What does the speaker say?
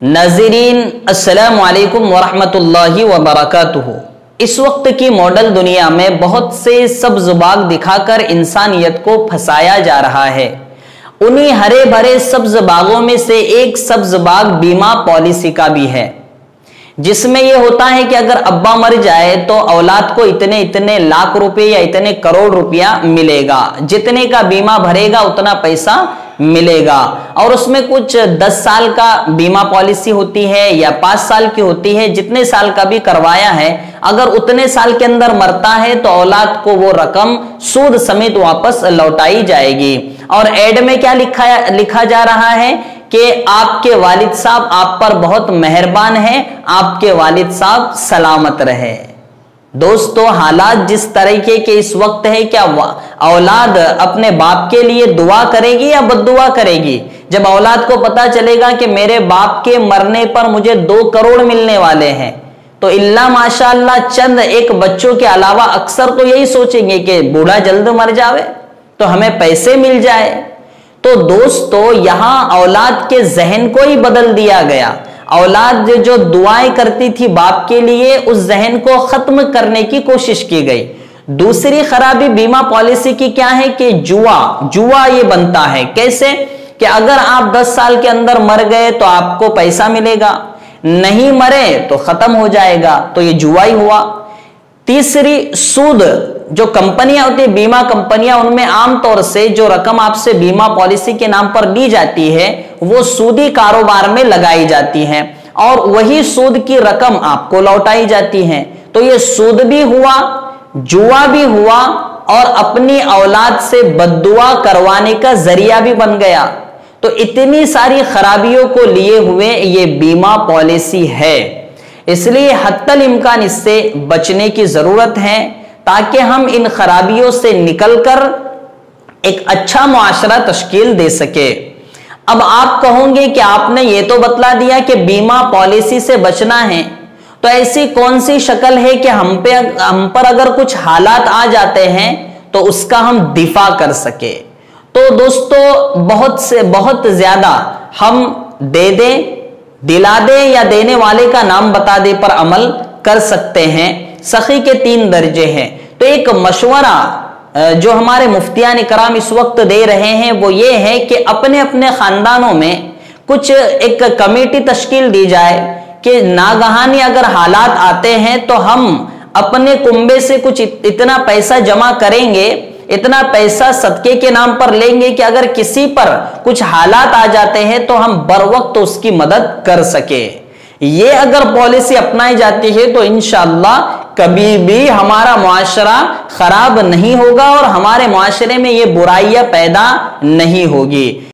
नाज़रीन अस्सलामु अलैकुम वरहमतुल्लाहि वबरकातुहू। इस वक्त की मॉडल दुनिया में बहुत से सब्ज़ बाग दिखाकर इंसानियत को फंसाया जा रहा है। उन्हीं हरे भरे सब्ज़ बागों में से एक सब्ज़ बाग बीमा पॉलिसी का भी है, जिसमें यह होता है कि अगर अब्बा मर जाए तो औलाद को इतने इतने लाख रुपए या इतने करोड़ रुपया मिलेगा, जितने का बीमा भरेगा उतना पैसा मिलेगा। और उसमें कुछ 10 साल का बीमा पॉलिसी होती है या 5 साल की होती है, जितने साल का भी करवाया है, अगर उतने साल के अंदर मरता है तो औलाद को वो रकम सूद समेत वापस लौटाई जाएगी। और एड में क्या लिखा जा रहा है कि आपके वालिद साहब आप पर बहुत मेहरबान हैं, आपके वालिद साहब सलामत रहे। दोस्तों, हालात जिस तरीके के इस वक्त है, क्या औलाद अपने बाप के लिए दुआ करेगी या बद्दुआ करेगी? जब औलाद को पता चलेगा कि मेरे बाप के मरने पर मुझे 2 करोड़ मिलने वाले हैं, तो इल्ला माशाअल्लाह चंद एक बच्चों के अलावा अक्सर तो यही सोचेंगे कि बूढ़ा जल्द मर जावे तो हमें पैसे मिल जाए। तो दोस्तों, यहां औलाद के जहन को ही बदल दिया गया। औलाद जो दुआएं करती थी बाप के लिए, उस जहन को खत्म करने की कोशिश की गई। दूसरी खराबी बीमा पॉलिसी की क्या है कि जुआ ये बनता है। कैसे कि अगर आप 10 साल के अंदर मर गए तो आपको पैसा मिलेगा, नहीं मरे तो खत्म हो जाएगा, तो ये जुआ ही हुआ। तीसरी, सूद। जो कंपनियां होती है, बीमा कंपनियां, उनमें आमतौर से जो रकम आपसे बीमा पॉलिसी के नाम पर ली जाती है वो सूदी कारोबार में लगाई जाती है और वही सूद की रकम आपको लौटाई जाती है। तो ये सूद भी हुआ, जुआ भी हुआ और अपनी औलाद से बद्दुआ करवाने का जरिया भी बन गया। तो इतनी सारी खराबियों को लिए हुए ये बीमा पॉलिसी है, इसलिए हत्तल इम्कान इससे बचने की जरूरत है ताकि हम इन खराबियों से निकलकर एक अच्छा मुआशरा तश्कील दे सके। अब आप कहोगे कि आपने ये तो बतला दिया कि बीमा पॉलिसी से बचना है, तो ऐसी कौन सी शक्ल है कि हम पर अगर कुछ हालात आ जाते हैं तो उसका हम दिफा कर सके? तो दोस्तों, बहुत ज्यादा हम दे दें, दिला दे या देने वाले का नाम बता दे पर अमल कर सकते हैं। सखी के 3 दर्जे हैं। तो एक मशवरा जो हमारे मुफ्तियान इकराम इस वक्त दे रहे हैं वो ये है कि अपने अपने खानदानों में कुछ एक कमेटी तश्कील दी जाए कि नागहानी अगर हालात आते हैं तो हम अपने कुंबे से कुछ इतना पैसा जमा करेंगे, इतना पैसा सदके के नाम पर लेंगे कि अगर किसी पर कुछ हालात आ जाते हैं तो हम बर वक्त उसकी मदद कर सके। ये अगर पॉलिसी अपनाई जाती है तो इंशाअल्लाह कभी भी हमारा मुआशरा खराब नहीं होगा और हमारे मुआशरे में ये बुराइयां पैदा नहीं होगी।